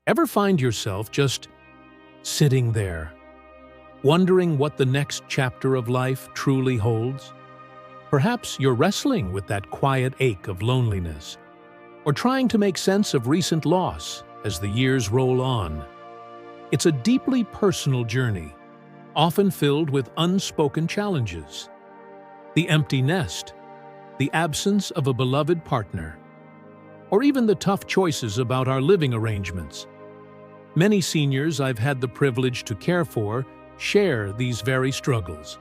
Ever find yourself just sitting there, wondering what the next chapter of life truly holds? Perhaps you're wrestling with that quiet ache of loneliness, or trying to make sense of recent loss as the years roll on. It's a deeply personal journey, often filled with unspoken challenges. The empty nest, the absence of a beloved partner, or even the tough choices about our living arrangements. Many seniors I've had the privilege to care for share these very struggles.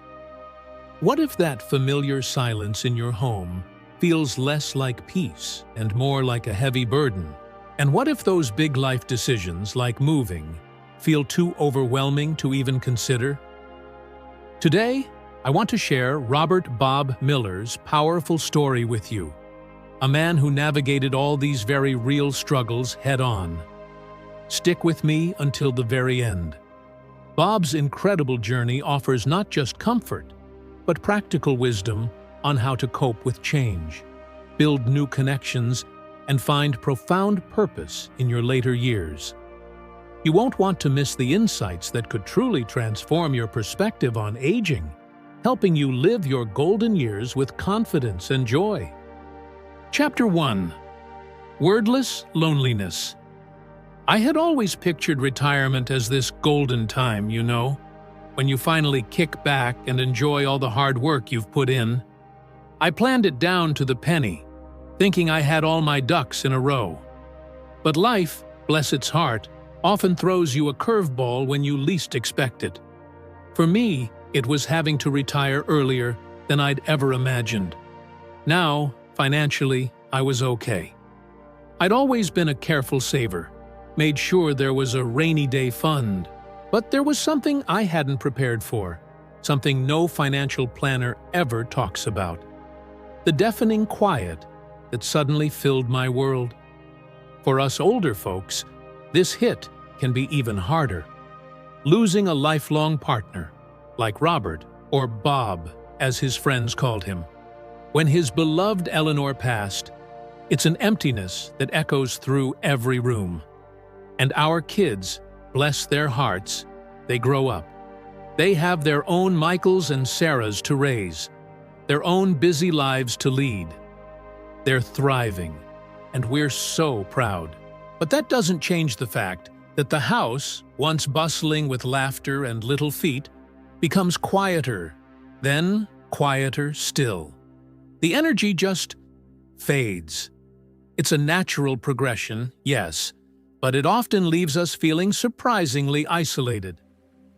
What if that familiar silence in your home feels less like peace and more like a heavy burden? And what if those big life decisions, like moving, feel too overwhelming to even consider? Today, I want to share Robert Bob Miller's powerful story with you, a man who navigated all these very real struggles head-on. Stick with me until the very end. Bob's incredible journey offers not just comfort, but practical wisdom on how to cope with change, build new connections, and find profound purpose in your later years. You won't want to miss the insights that could truly transform your perspective on aging, helping you live your golden years with confidence and joy. Chapter 1. Wordless Loneliness. I had always pictured retirement as this golden time, when you finally kick back and enjoy all the hard work you've put in. I planned it down to the penny, thinking I had all my ducks in a row. But life, bless its heart, often throws you a curveball when you least expect it. For me, it was having to retire earlier than I'd ever imagined. Now, financially, I was okay. I'd always been a careful saver, made sure there was a rainy day fund, but there was something I hadn't prepared for, something no financial planner ever talks about. The deafening quiet that suddenly filled my world. For us older folks, this hit can be even harder. Losing a lifelong partner, like Robert, or Bob, as his friends called him. When his beloved Eleanor passed, it's an emptiness that echoes through every room. And our kids, bless their hearts, they grow up. They have their own Michaels and Sarahs to raise, their own busy lives to lead. They're thriving, and we're so proud. But that doesn't change the fact that the house, once bustling with laughter and little feet, becomes quieter, then quieter still. The energy just fades. It's a natural progression, yes, but it often leaves us feeling surprisingly isolated.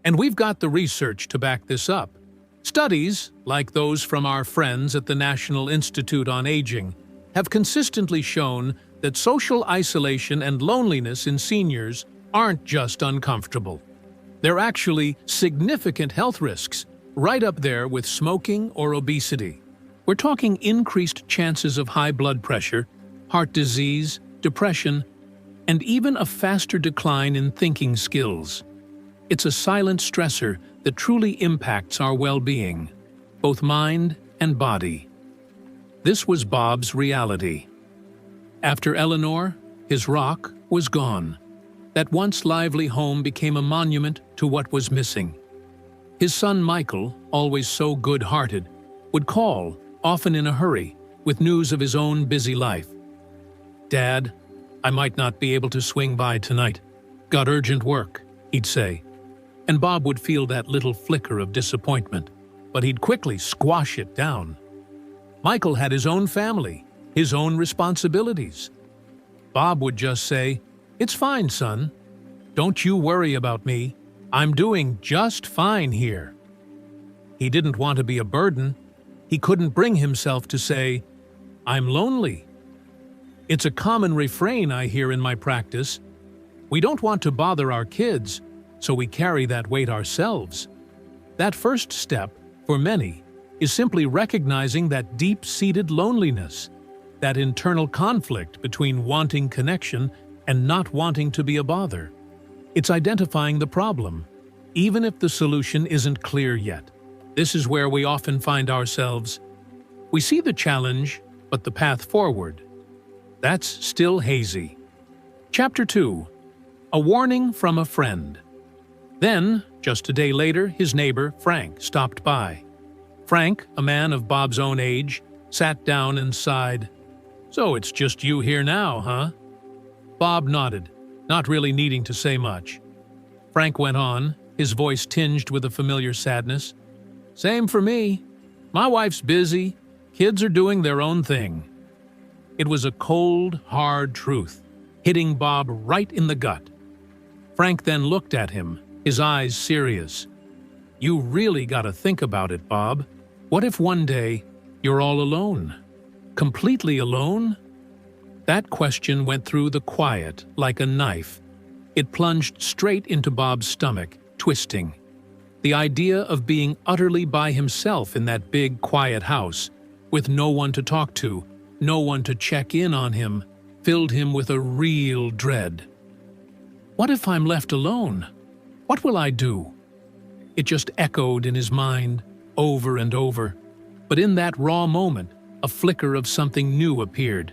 And we've got the research to back this up. Studies, like those from our friends at the National Institute on Aging, have consistently shown that social isolation and loneliness in seniors aren't just uncomfortable. They're actually significant health risks, right up there with smoking or obesity. We're talking increased chances of high blood pressure, heart disease, depression, and even a faster decline in thinking skills. It's a silent stressor that truly impacts our well-being, both mind and body. This was Bob's reality. After Eleanor, his rock was gone. That once lively home became a monument to what was missing. His son Michael, always so good-hearted, would call, often in a hurry, with news of his own busy life. "Dad, I might not be able to swing by tonight. Got urgent work," he'd say. And Bob would feel that little flicker of disappointment, but he'd quickly squash it down. Michael had his own family, his own responsibilities. Bob would just say, "It's fine, son. Don't you worry about me. I'm doing just fine here." He didn't want to be a burden. He couldn't bring himself to say, "I'm lonely." It's a common refrain I hear in my practice. We don't want to bother our kids, so we carry that weight ourselves. That first step, for many, is simply recognizing that deep-seated loneliness, that internal conflict between wanting connection and not wanting to be a bother. It's identifying the problem, even if the solution isn't clear yet. This is where we often find ourselves. We see the challenge, but the path forward, that's still hazy. Chapter 2. A warning from a friend. Then, just a day later, his neighbor, Frank, stopped by. Frank, a man of Bob's own age, sat down and sighed. "So it's just you here now, huh?" Bob nodded, not really needing to say much. Frank went on, his voice tinged with a familiar sadness. "Same for me. My wife's busy. Kids are doing their own thing." It was a cold, hard truth, hitting Bob right in the gut. Frank then looked at him, his eyes serious. "You really gotta think about it, Bob. What if one day you're all alone? Completely alone?" That question went through the quiet like a knife. It plunged straight into Bob's stomach, twisting. The idea of being utterly by himself in that big, quiet house, with no one to talk to, no one to check in on him, filled him with a real dread. What if I'm left alone? What will I do? It just echoed in his mind, over and over. But in that raw moment, a flicker of something new appeared.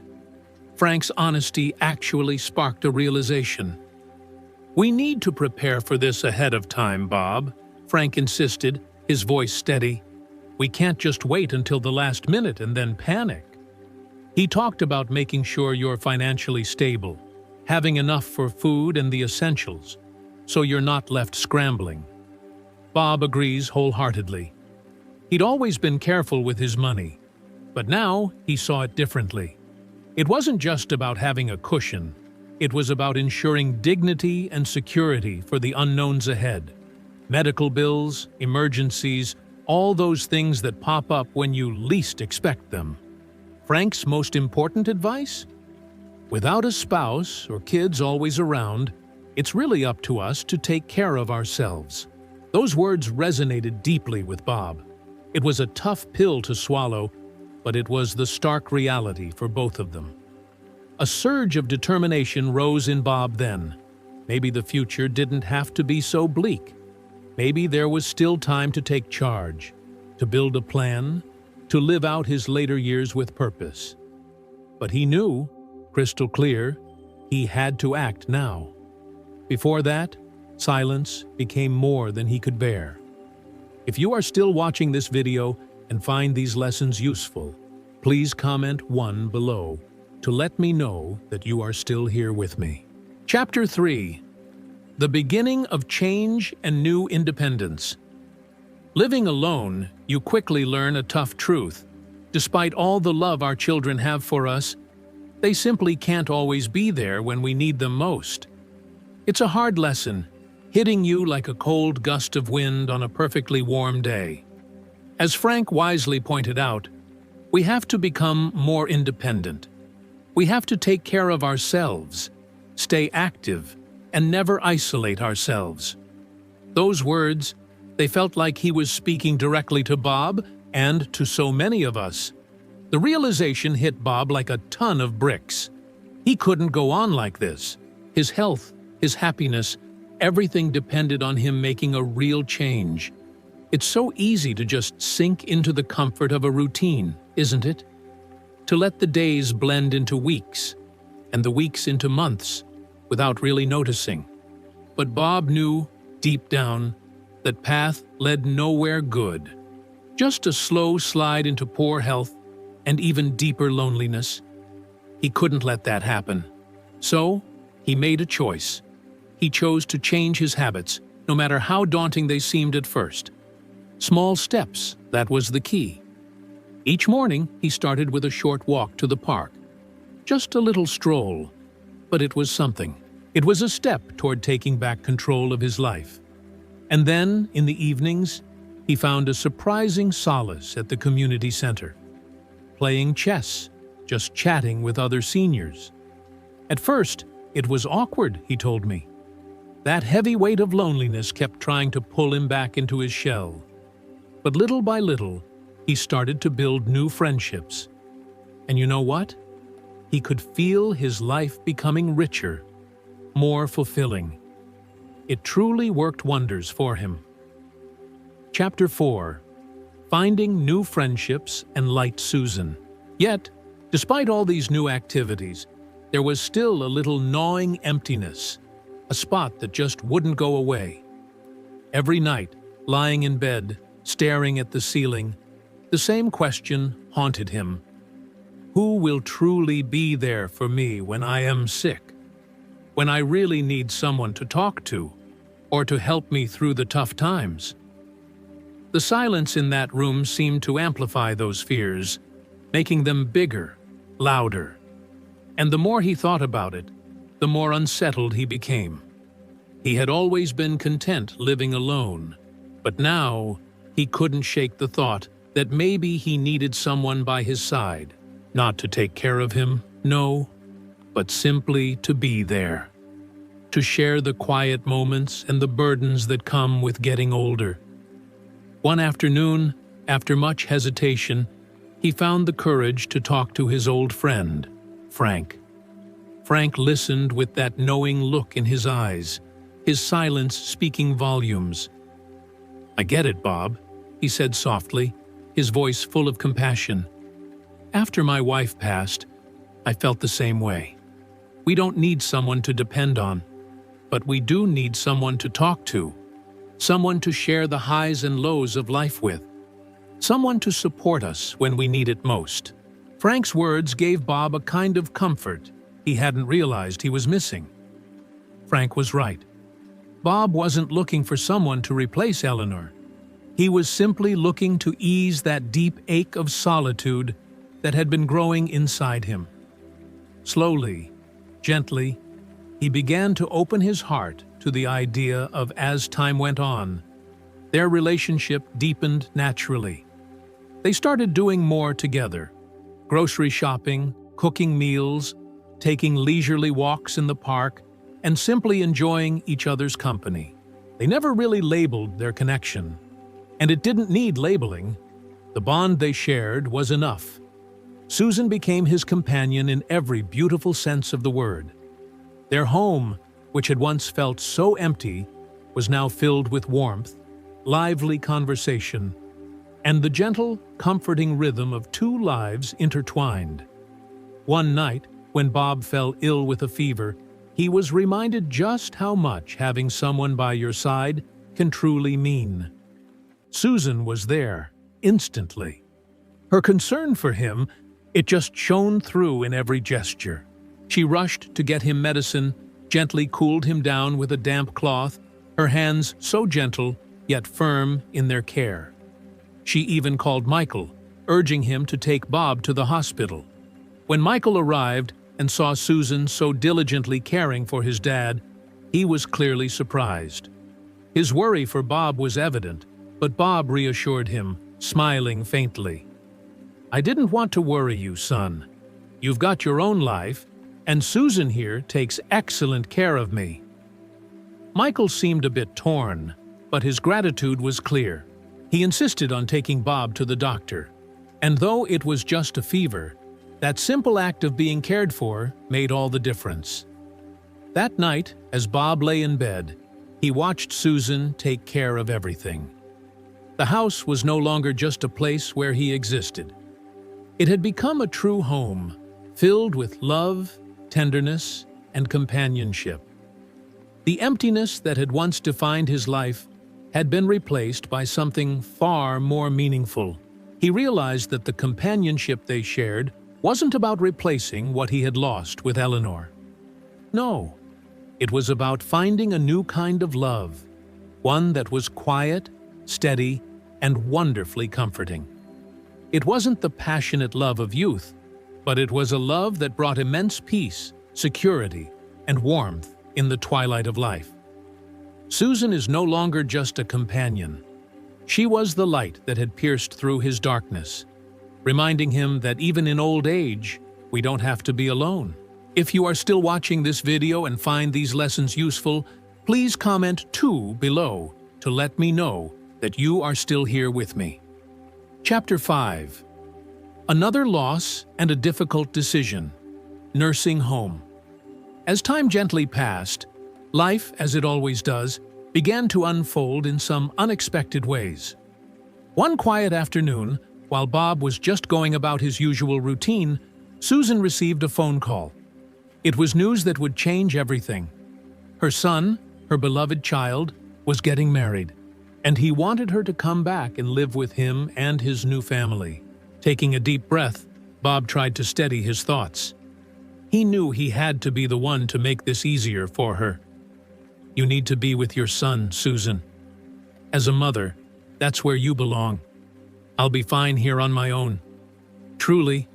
Frank's honesty actually sparked a realization. "We need to prepare for this ahead of time, Bob," Frank insisted, his voice steady. "We can't just wait until the last minute and then panic." He talked about making sure you're financially stable, having enough for food and the essentials, so you're not left scrambling. Bob agrees wholeheartedly. He'd always been careful with his money, but now he saw it differently. It wasn't just about having a cushion. It was about ensuring dignity and security for the unknowns ahead. Medical bills, emergencies, all those things that pop up when you least expect them. Frank's most important advice? Without a spouse or kids always around, it's really up to us to take care of ourselves. Those words resonated deeply with Bob. It was a tough pill to swallow, but it was the stark reality for both of them. A surge of determination rose in Bob then. Maybe the future didn't have to be so bleak. Maybe there was still time to take charge, to build a plan, to live out his later years with purpose. But he knew, crystal clear, he had to act now. Before that, silence became more than he could bear. If you are still watching this video and find these lessons useful, please comment 1 below to let me know that you are still here with me. Chapter 3. The Beginning of Change and New Independence. Living alone, you quickly learn a tough truth. Despite all the love our children have for us, they simply can't always be there when we need them most. It's a hard lesson, hitting you like a cold gust of wind on a perfectly warm day. As Frank wisely pointed out, we have to become more independent. We have to take care of ourselves, stay active, and never isolate ourselves. Those words, they felt like he was speaking directly to Bob and to so many of us. The realization hit Bob like a ton of bricks. He couldn't go on like this. His health, his happiness, everything depended on him making a real change. It's so easy to just sink into the comfort of a routine, isn't it? To let the days blend into weeks, and the weeks into months, without really noticing. But Bob knew, deep down, that path led nowhere good. Just a slow slide into poor health and even deeper loneliness. He couldn't let that happen. So, he made a choice. He chose to change his habits, no matter how daunting they seemed at first. Small steps, that was the key. Each morning, he started with a short walk to the park. Just a little stroll, but it was something. It was a step toward taking back control of his life. And then, in the evenings, he found a surprising solace at the community center. Playing chess, just chatting with other seniors. At first, it was awkward, he told me. That heavy weight of loneliness kept trying to pull him back into his shell. But little by little, he started to build new friendships. And you know what? He could feel his life becoming richer, more fulfilling. It truly worked wonders for him. Chapter 4. Finding New Friendships and Light Susan. Yet, despite all these new activities, there was still a little gnawing emptiness. a spot that just wouldn't go away. Every night, lying in bed, staring at the ceiling, the same question haunted him. Who will truly be there for me when I am sick? When I really need someone to talk to, or to help me through the tough times? The silence in that room seemed to amplify those fears, making them bigger, louder. And the more he thought about it, the more unsettled he became. He had always been content living alone, but now he couldn't shake the thought that maybe he needed someone by his side, not to take care of him, no, but simply to be there, to share the quiet moments and the burdens that come with getting older. One afternoon, after much hesitation, he found the courage to talk to his old friend, Frank. Frank listened with that knowing look in his eyes, his silence speaking volumes. "I get it, Bob," he said softly, his voice full of compassion. "After my wife passed, I felt the same way. We don't need someone to depend on, but we do need someone to talk to, someone to share the highs and lows of life with, someone to support us when we need it most." Frank's words gave Bob a kind of comfort he hadn't realized he was missing. Frank was right. Bob wasn't looking for someone to replace Eleanor. He was simply looking to ease that deep ache of solitude that had been growing inside him. Slowly, gently, he began to open his heart to the idea of, as time went on, their relationship deepened naturally. They started doing more together: grocery shopping, cooking meals, taking leisurely walks in the park, and simply enjoying each other's company. They never really labeled their connection, and it didn't need labeling. The bond they shared was enough. Susan became his companion in every beautiful sense of the word. Their home, which had once felt so empty, was now filled with warmth, lively conversation, and the gentle, comforting rhythm of two lives intertwined. One night, when Bob fell ill with a fever, he was reminded just how much having someone by your side can truly mean. Susan was there, instantly. Her concern for him, it just shone through in every gesture. She rushed to get him medicine, gently cooled him down with a damp cloth, her hands so gentle, yet firm in their care. She even called Michael, urging him to take Bob to the hospital. When Michael arrived and saw Susan so diligently caring for his dad, he was clearly surprised. His worry for Bob was evident, but Bob reassured him, smiling faintly. "I didn't want to worry you, son. You've got your own life, and Susan here takes excellent care of me." Michael seemed a bit torn, but his gratitude was clear. He insisted on taking Bob to the doctor, and though it was just a fever, that simple act of being cared for made all the difference. That night, as Bob lay in bed, he watched Susan take care of everything. The house was no longer just a place where he existed. It had become a true home, filled with love, tenderness, and companionship. The emptiness that had once defined his life had been replaced by something far more meaningful. He realized that the companionship they shared wasn't about replacing what he had lost with Eleanor. No, it was about finding a new kind of love, one that was quiet, steady, and wonderfully comforting. It wasn't the passionate love of youth, but it was a love that brought immense peace, security, and warmth in the twilight of life. Susan is no longer just a companion. She was the light that had pierced through his darkness, reminding him that even in old age, we don't have to be alone. If you are still watching this video and find these lessons useful, please comment 2 below to let me know that you are still here with me. Chapter 5. Another loss and a difficult decision. Nursing home. As time gently passed, life, as it always does, began to unfold in some unexpected ways. One quiet afternoon, while Bob was just going about his usual routine, Susan received a phone call. It was news that would change everything. Her son, her beloved child, was getting married, and he wanted her to come back and live with him and his new family. Taking a deep breath, Bob tried to steady his thoughts. He knew he had to be the one to make this easier for her. You need to be with your son, Susan. As a mother, that's where you belong. I'll be fine here on my own. Truly,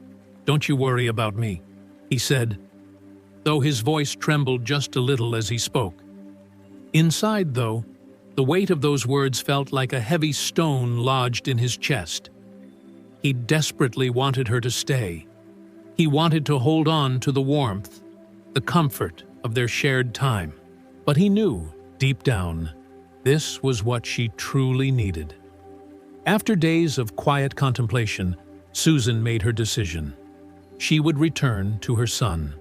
don't you worry about me, he said, though his voice trembled just a little as he spoke. Inside, though, the weight of those words felt like a heavy stone lodged in his chest. He desperately wanted her to stay. He wanted to hold on to the warmth, the comfort of their shared time. But he knew, deep down, this was what she truly needed. After days of quiet contemplation, Susan made her decision. She would return to her son.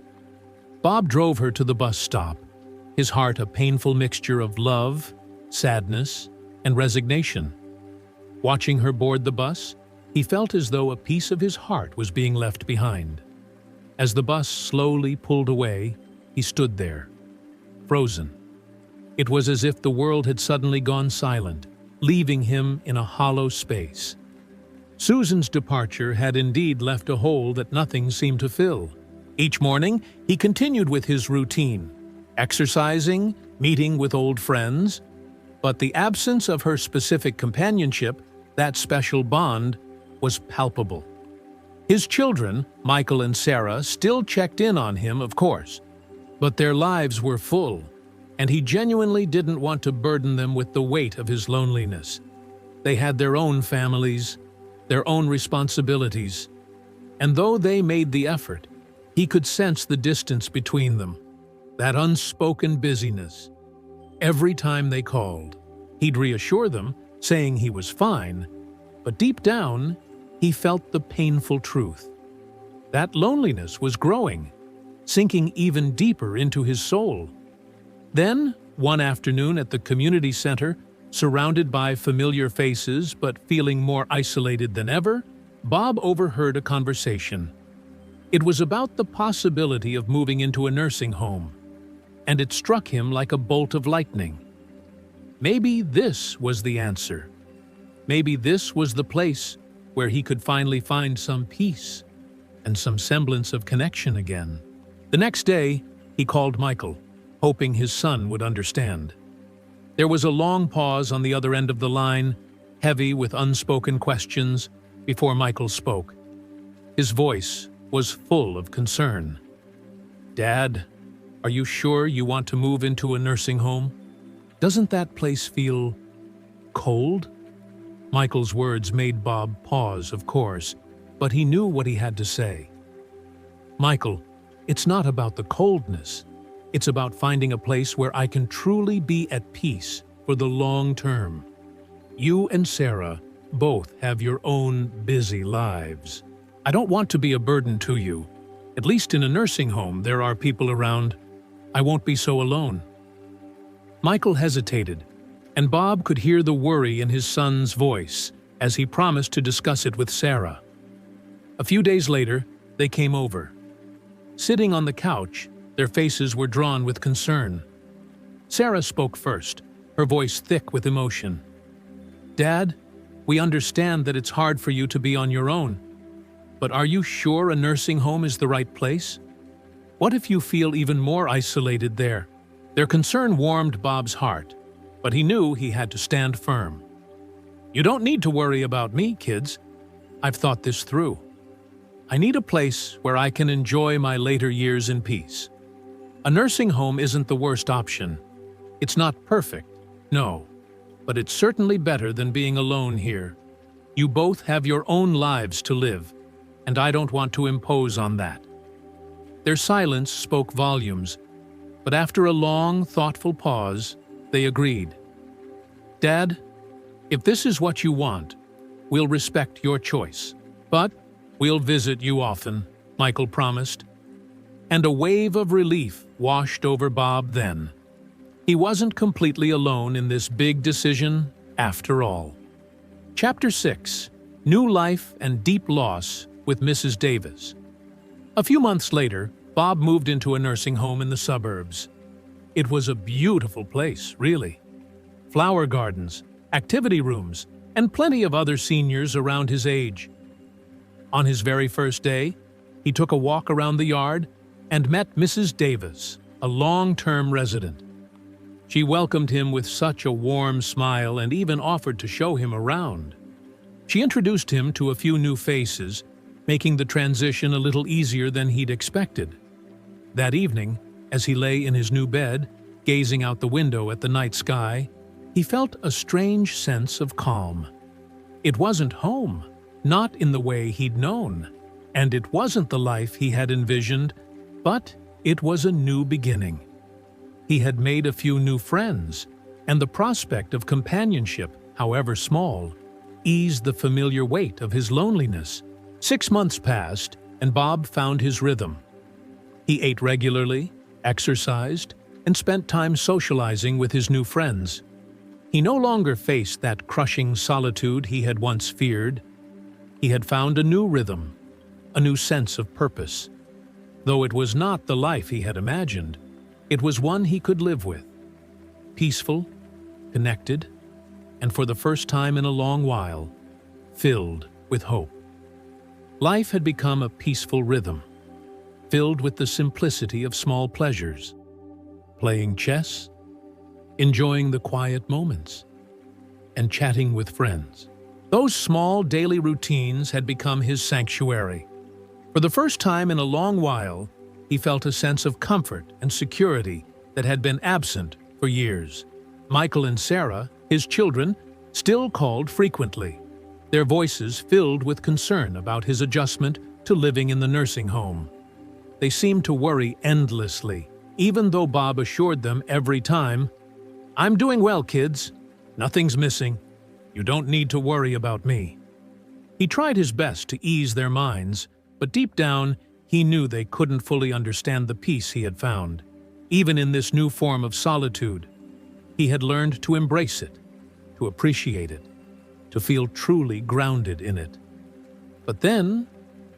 Bob drove her to the bus stop, his heart a painful mixture of love, sadness, and resignation. Watching her board the bus, he felt as though a piece of his heart was being left behind. As the bus slowly pulled away, he stood there, frozen. It was as if the world had suddenly gone silent, leaving him in a hollow space. Susan's departure had indeed left a hole that nothing seemed to fill. Each morning, he continued with his routine, exercising, meeting with old friends, but the absence of her specific companionship, that special bond, was palpable. His children, Michael and Sarah, still checked in on him, of course, but their lives were full, and he genuinely didn't want to burden them with the weight of his loneliness. They had their own families, their own responsibilities, and though they made the effort, he could sense the distance between them, that unspoken busyness. Every time they called, he'd reassure them, saying he was fine, but deep down, he felt the painful truth. That loneliness was growing, sinking even deeper into his soul. Then, one afternoon at the community center, surrounded by familiar faces but feeling more isolated than ever, Bob overheard a conversation. It was about the possibility of moving into a nursing home, and it struck him like a bolt of lightning. Maybe this was the answer. Maybe this was the place where he could finally find some peace and some semblance of connection again. The next day, he called Michael, hoping his son would understand. There was a long pause on the other end of the line, heavy with unspoken questions, before Michael spoke. His voice was full of concern. "Dad, are you sure you want to move into a nursing home? Doesn't that place feel cold?" Michael's words made Bob pause, of course, but he knew what he had to say. "Michael, it's not about the coldness. It's about finding a place where I can truly be at peace for the long term. You and Sarah both have your own busy lives. I don't want to be a burden to you. At least in a nursing home, there are people around. I won't be so alone." Michael hesitated, and Bob could hear the worry in his son's voice as he promised to discuss it with Sarah. A few days later, they came over. Sitting on the couch, their faces were drawn with concern. Sarah spoke first, her voice thick with emotion. "Dad, we understand that it's hard for you to be on your own, but are you sure a nursing home is the right place? What if you feel even more isolated there?" Their concern warmed Bob's heart, but he knew he had to stand firm. "You don't need to worry about me, kids. I've thought this through. I need a place where I can enjoy my later years in peace. A nursing home isn't the worst option. It's not perfect, no, but it's certainly better than being alone here. You both have your own lives to live, and I don't want to impose on that." Their silence spoke volumes, but after a long, thoughtful pause, they agreed. "Dad, if this is what you want, we'll respect your choice. But we'll visit you often," Michael promised. And a wave of relief washed over Bob then. He wasn't completely alone in this big decision after all. Chapter 6: New Life and Deep Loss with Mrs. Davis. A few months later, Bob moved into a nursing home in the suburbs. It was a beautiful place, really. Flower gardens, activity rooms, and plenty of other seniors around his age. On his very first day, he took a walk around the yard and met Mrs. Davis, a long-term resident. She welcomed him with such a warm smile and even offered to show him around. She introduced him to a few new faces, making the transition a little easier than he'd expected. That evening, as he lay in his new bed, gazing out the window at the night sky, he felt a strange sense of calm. It wasn't home, not in the way he'd known, and it wasn't the life he had envisioned, but it was a new beginning. He had made a few new friends, and the prospect of companionship, however small, eased the familiar weight of his loneliness. 6 months passed, and Bob found his rhythm. He ate regularly, exercised, and spent time socializing with his new friends. He no longer faced that crushing solitude he had once feared. He had found a new rhythm, a new sense of purpose. Though it was not the life he had imagined, it was one he could live with. Peaceful, connected, and for the first time in a long while, filled with hope. Life had become a peaceful rhythm, filled with the simplicity of small pleasures. Playing chess, enjoying the quiet moments, and chatting with friends. Those small daily routines had become his sanctuary. For the first time in a long while, he felt a sense of comfort and security that had been absent for years. Michael and Sarah, his children, still called frequently, their voices filled with concern about his adjustment to living in the nursing home. They seemed to worry endlessly, even though Bob assured them every time, "I'm doing well, kids. Nothing's missing. You don't need to worry about me." He tried his best to ease their minds, but deep down, he knew they couldn't fully understand the peace he had found. Even in this new form of solitude, he had learned to embrace it, to appreciate it, to feel truly grounded in it. But then,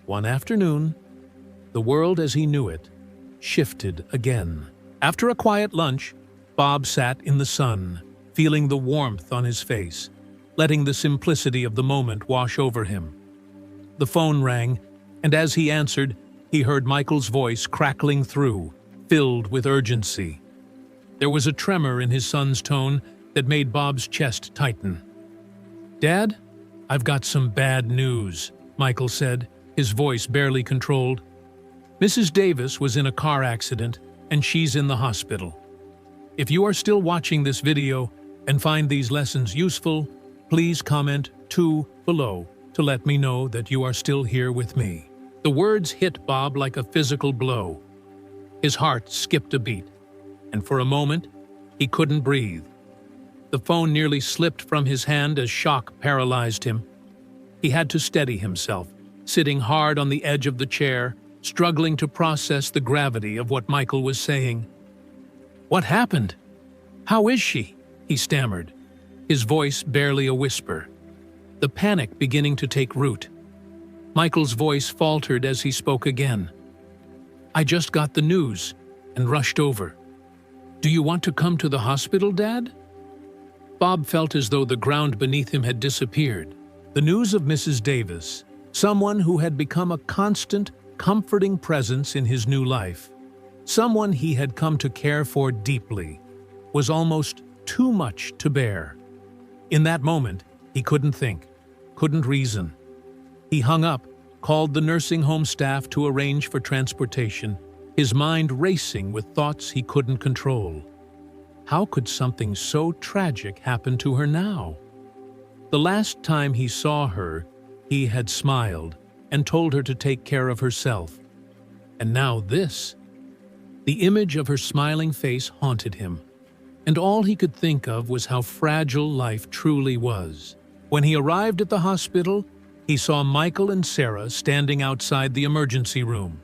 one afternoon, the world as he knew it shifted again. After a quiet lunch, Bob sat in the sun, feeling the warmth on his face, letting the simplicity of the moment wash over him. The phone rang, and as he answered, he heard Michael's voice crackling through, filled with urgency. There was a tremor in his son's tone that made Bob's chest tighten. "Dad, I've got some bad news," Michael said, his voice barely controlled. "Mrs. Davis was in a car accident, and she's in the hospital. If you are still watching this video and find these lessons useful, please comment 2 below to let me know that you are still here with me." The words hit Bob like a physical blow. His heart skipped a beat, and for a moment, he couldn't breathe. The phone nearly slipped from his hand as shock paralyzed him. He had to steady himself, sitting hard on the edge of the chair, struggling to process the gravity of what Michael was saying. "What happened? How is she?" he stammered, his voice barely a whisper, the panic beginning to take root. Michael's voice faltered as he spoke again. "I just got the news and rushed over. Do you want to come to the hospital, Dad?" Bob felt as though the ground beneath him had disappeared. The news of Mrs. Davis, someone who had become a constant, comforting presence in his new life, someone he had come to care for deeply, was almost too much to bear. In that moment, he couldn't think, couldn't reason. He hung up, called the nursing home staff to arrange for transportation, his mind racing with thoughts he couldn't control. How could something so tragic happen to her now? The last time he saw her, he had smiled and told her to take care of herself. And now this. The image of her smiling face haunted him, and all he could think of was how fragile life truly was. When he arrived at the hospital, he saw Michael and Sarah standing outside the emergency room.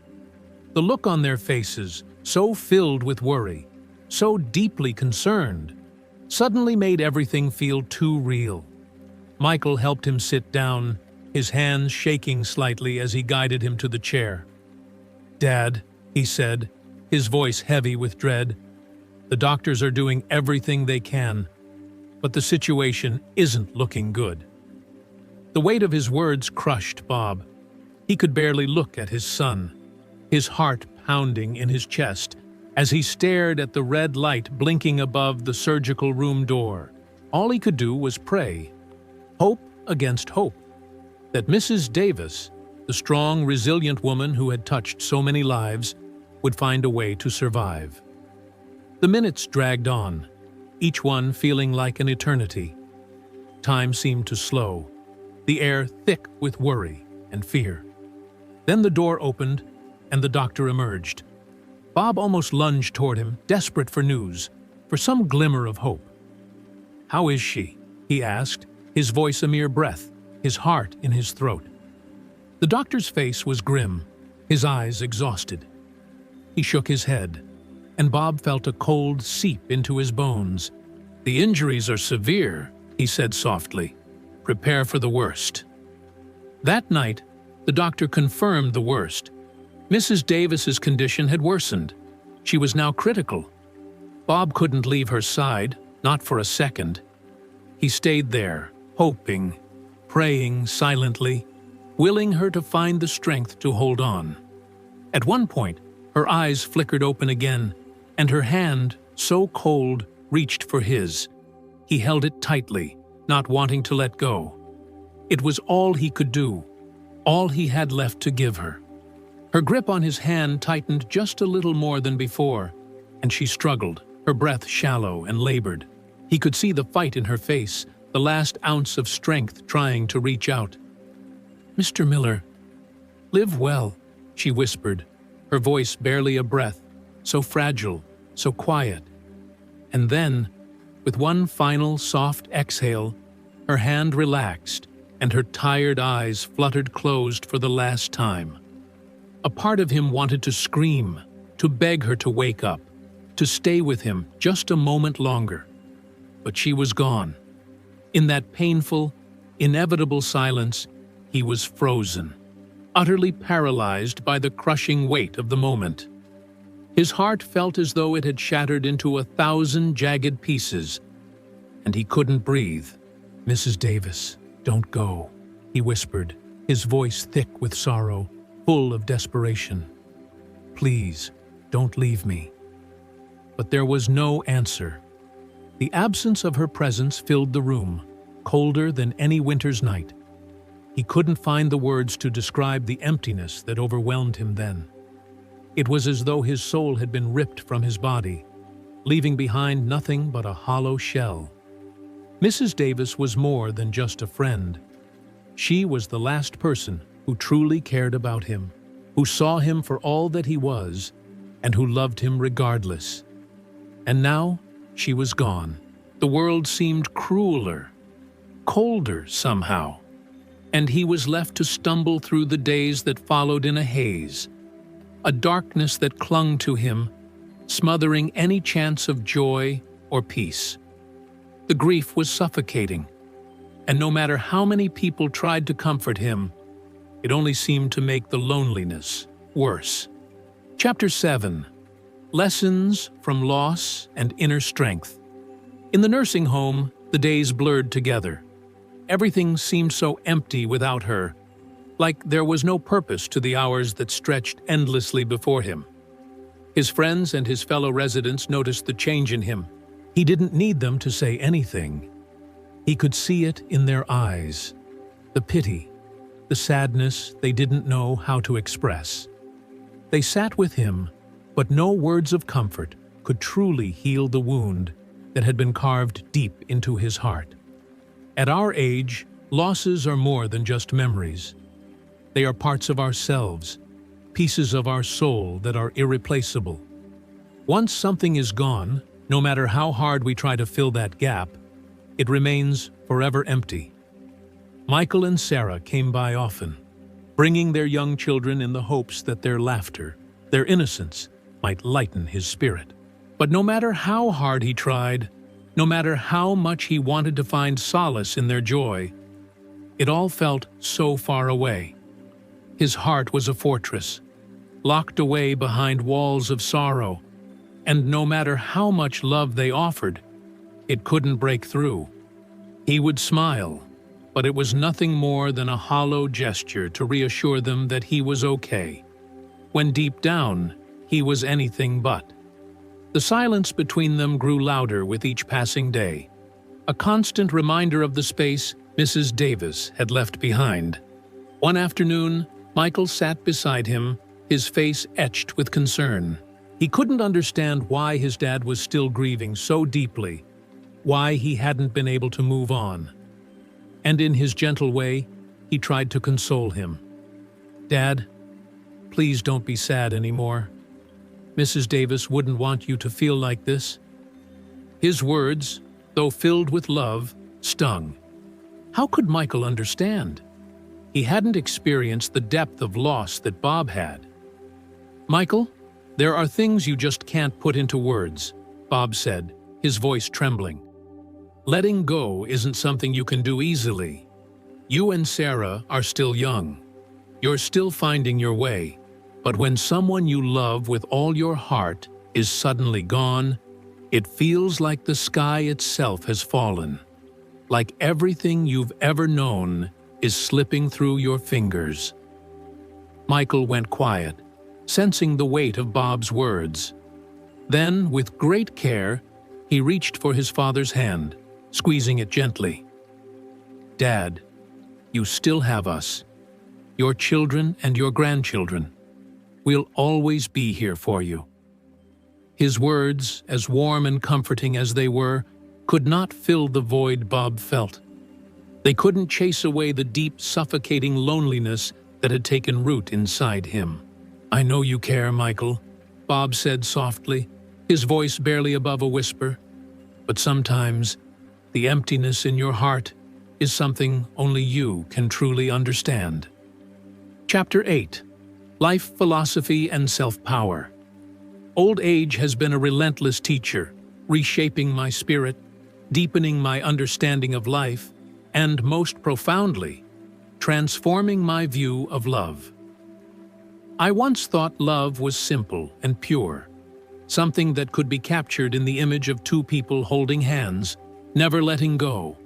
The look on their faces, so filled with worry, so deeply concerned, suddenly made everything feel too real. Michael helped him sit down, his hands shaking slightly as he guided him to the chair. "Dad," he said, his voice heavy with dread, The doctors are doing everything they can, but the situation isn't looking good." The weight of his words crushed Bob. He could barely look at his son, his heart pounding in his chest as he stared at the red light blinking above the surgical room door. All he could do was pray, hope against hope, that Mrs. Davis, the strong, resilient woman who had touched so many lives, would find a way to survive. The minutes dragged on, each one feeling like an eternity. Time seemed to slow, the air thick with worry and fear. Then the door opened and the doctor emerged. Bob almost lunged toward him, desperate for news, for some glimmer of hope. "How is she?" he asked, his voice a mere breath, his heart in his throat. The doctor's face was grim, his eyes exhausted. He shook his head, and Bob felt a cold seep into his bones. "The injuries are severe," he said softly. "Prepare for the worst." That night, the doctor confirmed the worst. Mrs. Davis's condition had worsened. She was now critical. Bob couldn't leave her side, not for a second. He stayed there, hoping, praying silently, willing her to find the strength to hold on. At one point, her eyes flickered open again, and her hand, so cold, reached for his. He held it tightly, not wanting to let go. It was all he could do, all he had left to give her. Her grip on his hand tightened just a little more than before, and she struggled, her breath shallow and labored. He could see the fight in her face, the last ounce of strength trying to reach out. "Mr. Miller, live well," she whispered, her voice barely a breath, so fragile, so quiet. And then, with one final soft exhale, her hand relaxed and her tired eyes fluttered closed for the last time. A part of him wanted to scream, to beg her to wake up, to stay with him just a moment longer. But she was gone. In that painful, inevitable silence, he was frozen, utterly paralyzed by the crushing weight of the moment. His heart felt as though it had shattered into 1,000 jagged pieces, and he couldn't breathe. "Mrs. Davis, don't go," he whispered, his voice thick with sorrow, full of desperation. "Please, don't leave me." But there was no answer. The absence of her presence filled the room, colder than any winter's night. He couldn't find the words to describe the emptiness that overwhelmed him then. It was as though his soul had been ripped from his body, leaving behind nothing but a hollow shell. Mrs. Davis was more than just a friend. She was the last person who truly cared about him, who saw him for all that he was, and who loved him regardless. And now she was gone. The world seemed crueler, colder somehow, and he was left to stumble through the days that followed in a haze, a darkness that clung to him, smothering any chance of joy or peace. The grief was suffocating, and no matter how many people tried to comfort him, it only seemed to make the loneliness worse. Chapter 7. Lessons from Loss and Inner Strength. In the nursing home, the days blurred together. Everything seemed so empty without her, like there was no purpose to the hours that stretched endlessly before him. His friends and his fellow residents noticed the change in him. He didn't need them to say anything. He could see it in their eyes, the pity, the sadness they didn't know how to express. They sat with him, but no words of comfort could truly heal the wound that had been carved deep into his heart. At our age, losses are more than just memories. They are parts of ourselves, pieces of our soul that are irreplaceable. Once something is gone, no matter how hard we try to fill that gap, it remains forever empty. Michael and Sarah came by often, bringing their young children in the hopes that their laughter, their innocence, might lighten his spirit. But no matter how hard he tried, no matter how much he wanted to find solace in their joy, it all felt so far away. His heart was a fortress, locked away behind walls of sorrow, and no matter how much love they offered, it couldn't break through. He would smile, but it was nothing more than a hollow gesture to reassure them that he was okay, when deep down, he was anything but. The silence between them grew louder with each passing day, a constant reminder of the space Mrs. Davis had left behind. One afternoon, Michael sat beside him, his face etched with concern. He couldn't understand why his dad was still grieving so deeply, why he hadn't been able to move on. And in his gentle way, he tried to console him. "Dad, please don't be sad anymore. Mrs. Davis wouldn't want you to feel like this." His words, though filled with love, stung. How could Michael understand? He hadn't experienced the depth of loss that Bob had. "Michael, there are things you just can't put into words," Bob said, his voice trembling. "Letting go isn't something you can do easily. You and Sarah are still young. You're still finding your way. But when someone you love with all your heart is suddenly gone, it feels like the sky itself has fallen. Like everything you've ever known is slipping through your fingers." Michael went quiet, sensing the weight of Bob's words. Then, with great care, he reached for his father's hand, squeezing it gently. "Dad, you still have us, your children and your grandchildren. We'll always be here for you." His words, as warm and comforting as they were, could not fill the void Bob felt. They couldn't chase away the deep, suffocating loneliness that had taken root inside him. "I know you care, Michael," Bob said softly, his voice barely above a whisper. "But sometimes, the emptiness in your heart is something only you can truly understand." Chapter 8. Life Philosophy and Self-Power. Old age has been a relentless teacher, reshaping my spirit, deepening my understanding of life, and most profoundly, transforming my view of love. I once thought love was simple and pure, something that could be captured in the image of two people holding hands, never letting go,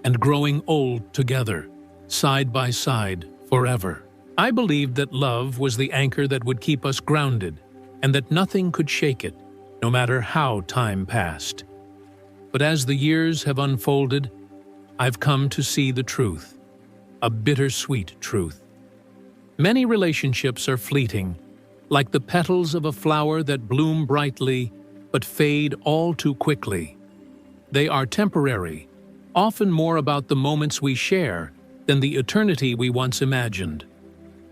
and growing old together, side by side, forever. I believed that love was the anchor that would keep us grounded, and that nothing could shake it, no matter how time passed. But as the years have unfolded, I've come to see the truth, a bittersweet truth. Many relationships are fleeting, like the petals of a flower that bloom brightly but fade all too quickly. They are temporary, often more about the moments we share than the eternity we once imagined.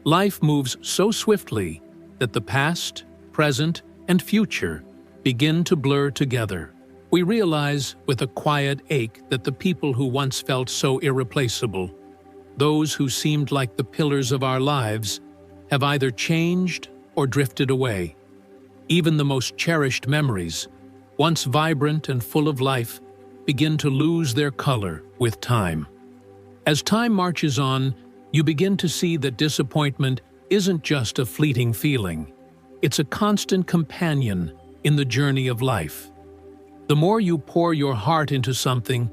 Life moves so swiftly that the past, present, and future begin to blur together. We realize with a quiet ache that the people who once felt so irreplaceable, those who seemed like the pillars of our lives, have either changed or drifted away. Even the most cherished memories, once vibrant and full of life, begin to lose their color with time. As time marches on, you begin to see that disappointment isn't just a fleeting feeling. It's a constant companion in the journey of life. The more you pour your heart into something,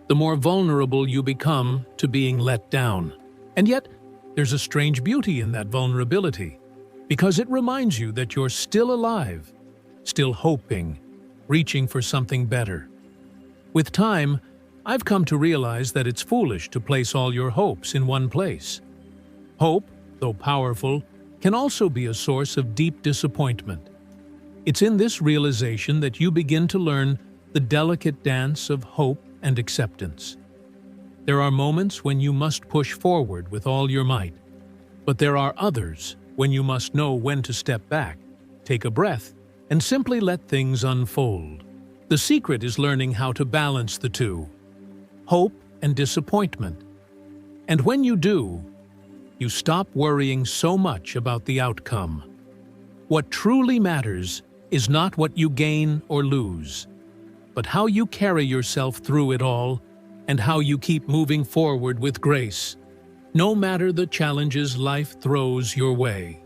the more vulnerable you become to being let down. And yet, there's a strange beauty in that vulnerability, because it reminds you that you're still alive, still hoping, reaching for something better. With time, I've come to realize that it's foolish to place all your hopes in one place. Hope, though powerful, can also be a source of deep disappointment. It's in this realization that you begin to learn the delicate dance of hope and acceptance. There are moments when you must push forward with all your might, but there are others when you must know when to step back, take a breath, and simply let things unfold. The secret is learning how to balance the two, hope and disappointment. And when you do, you stop worrying so much about the outcome. What truly matters is not what you gain or lose, but how you carry yourself through it all and how you keep moving forward with grace, no matter the challenges life throws your way.